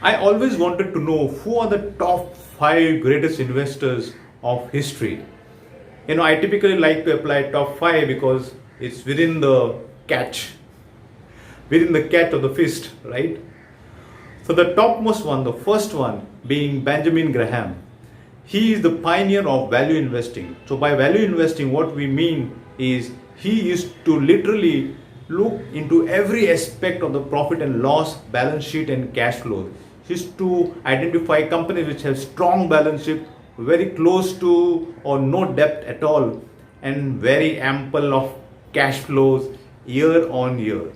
I always wanted to know who are the top 5 greatest investors of history. I typically like to apply top 5 because it's within the catch of the fist, right? So the topmost one, the first one being Benjamin Graham. He is the pioneer of value investing. So by value investing, what we mean is he used to literally look into every aspect of the profit and loss, balance sheet and cash flow. He used to identify companies which have strong balance sheet, very close to or no debt at all, and very ample of cash flows year on year.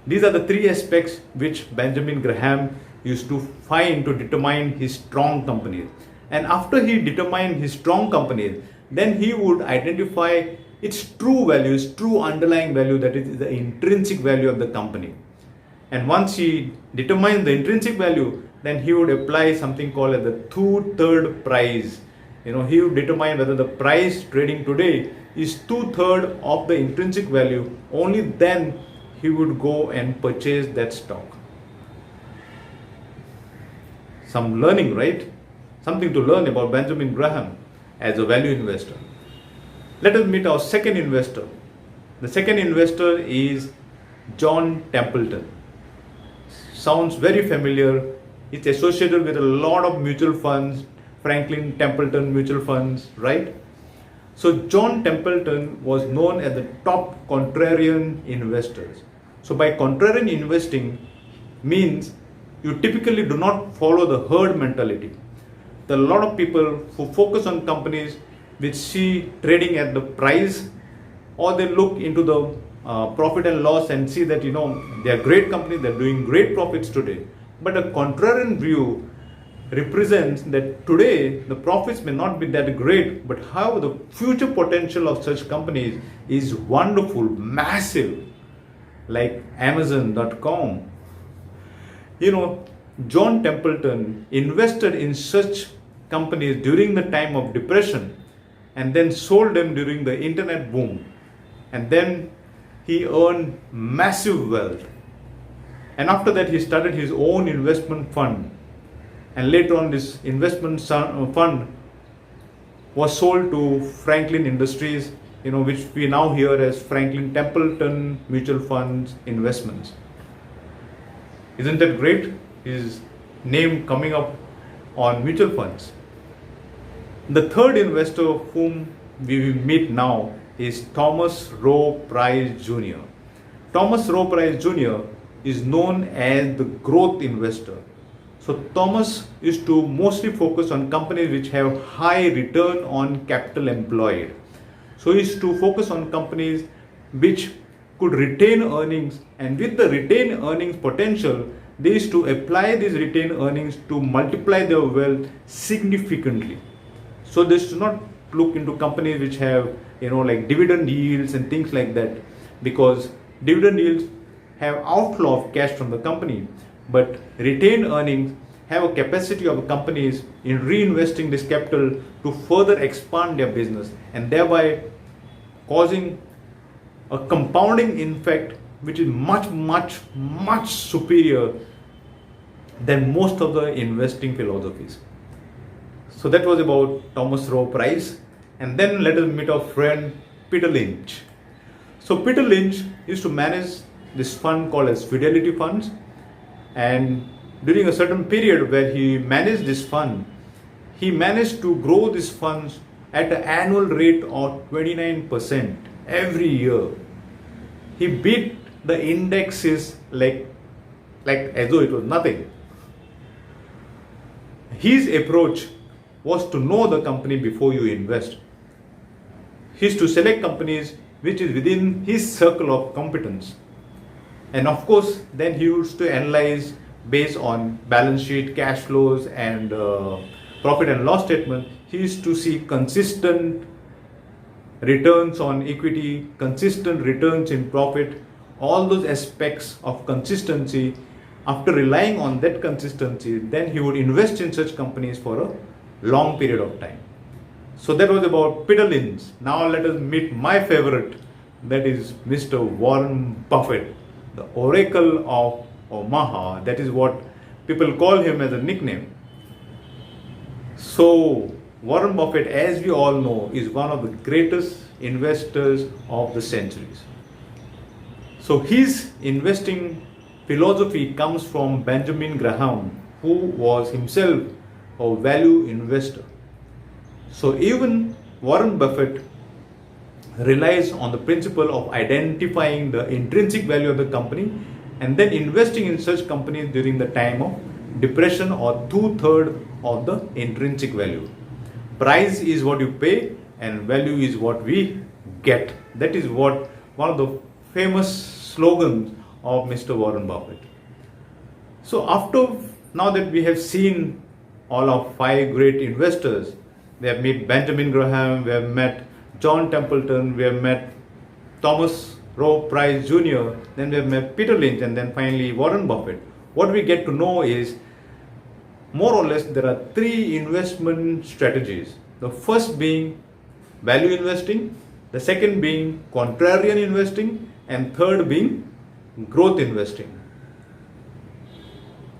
These are the 3 aspects which Benjamin Graham used to find to determine his strong companies. And after he determined his strong companies, then he would identify its true value, its true underlying value, that is the intrinsic value of the company. And once he determined the intrinsic value, then he would apply something called as the 2/3 price. He would determine whether the price trading today is 2/3 of the intrinsic value. Only then he would go and purchase that stock. Some learning, right? Something to learn about Benjamin Graham as a value investor. Let us meet our second investor. The second investor is John Templeton. Sounds very familiar. It's associated with a lot of mutual funds, Franklin Templeton mutual funds, right? So John Templeton was known as the top contrarian investors. So by contrarian investing means you typically do not follow the herd mentality. There are a lot of people who focus on companies which see trading at the price, or they look into the profit and loss and see that they are great companies, they're doing great profits today. But a contrarian view represents that today the profits may not be that great, but how the future potential of such companies is wonderful, massive, like Amazon.com. John Templeton invested in such companies during the time of depression and then sold them during the internet boom. And then he earned massive wealth. And after that, he started his own investment fund. And later on, this investment fund was sold to Franklin Industries, which we now hear as Franklin Templeton Mutual Funds Investments. Isn't that great? His name coming up on mutual funds. The third investor whom we will meet now is Thomas Rowe Price Jr. Thomas Rowe Price Jr. is known as the growth investor. So Thomas used to mostly focus on companies which have high return on capital employed. So he used to focus on companies which could retain earnings, and with the retained earnings potential, they used to apply these retained earnings to multiply their wealth significantly. So they should not look into companies which have like dividend yields and things like that, because dividend yields have outflow of cash from the company, but retained earnings have a capacity of companies in reinvesting this capital to further expand their business, and thereby causing a compounding effect which is much superior than most of the investing philosophies. So that was about Thomas Rowe Price. And then let us meet our friend Peter Lynch. So Peter Lynch used to manage this fund called as Fidelity Funds, and during a certain period where he managed this fund, he managed to grow these funds at an annual rate of 29% every year. He beat the indexes like as though it was nothing. His approach was to know the company before you invest. He is to select companies which is within his circle of competence. And of course, then he used to analyze based on balance sheet, cash flows, and profit and loss statement. He used to see consistent returns on equity, consistent returns in profit, all those aspects of consistency. After relying on that consistency, then he would invest in such companies for a long period of time. So that was about Peter Lynch. Now let us meet my favorite, that is Mr. Warren Buffett, the Oracle of Omaha. That is what people call him as a nickname. So Warren Buffett, as we all know, is one of the greatest investors of the centuries. So his investing philosophy comes from Benjamin Graham, who was himself a value investor. So even Warren Buffett relies on the principle of identifying the intrinsic value of the company and then investing in such companies during the time of depression, or 2/3 of the intrinsic value. Price is what you pay and value is what we get. That is what one of the famous slogans of Mr. Warren Buffett. So now that we have seen all of 5 great investors, we have met Benjamin Graham, we have met John Templeton, we have met Thomas Rowe Price Jr., then we have met Peter Lynch, and then finally Warren Buffett. What we get to know is, more or less, there are 3 investment strategies. The first being value investing, the second being contrarian investing, and third being growth investing.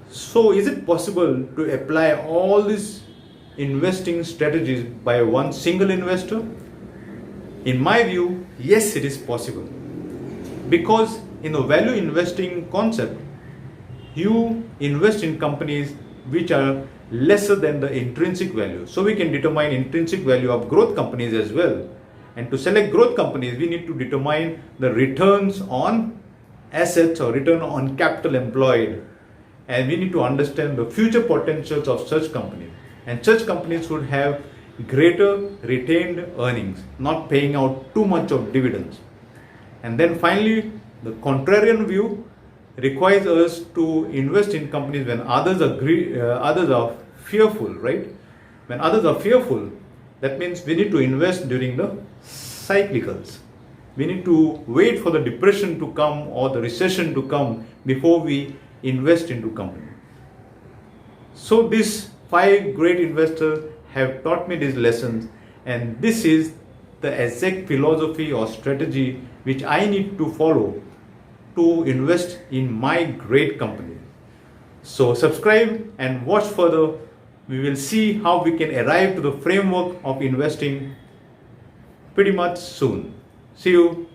So is it possible to apply all these investing strategies by one single investor? In my view, yes, it is possible. Because in the value investing concept, you invest in companies which are lesser than the intrinsic value. So we can determine intrinsic value of growth companies as well. And to select growth companies, we need to determine the returns on assets or return on capital employed. And we need to understand the future potentials of such companies. And such companies should have greater retained earnings, not paying out too much of dividends. And then finally, the contrarian view requires us to invest in companies when others are fearful, right? When others are fearful, that means we need to invest during the cyclicals. We need to wait for the depression to come or the recession to come before we invest into company. So these 5 great investors have taught me these lessons, and this is the exact philosophy or strategy which I need to follow to invest in my great company. So subscribe and watch further. We will see how we can arrive to the framework of investing pretty much soon. See you.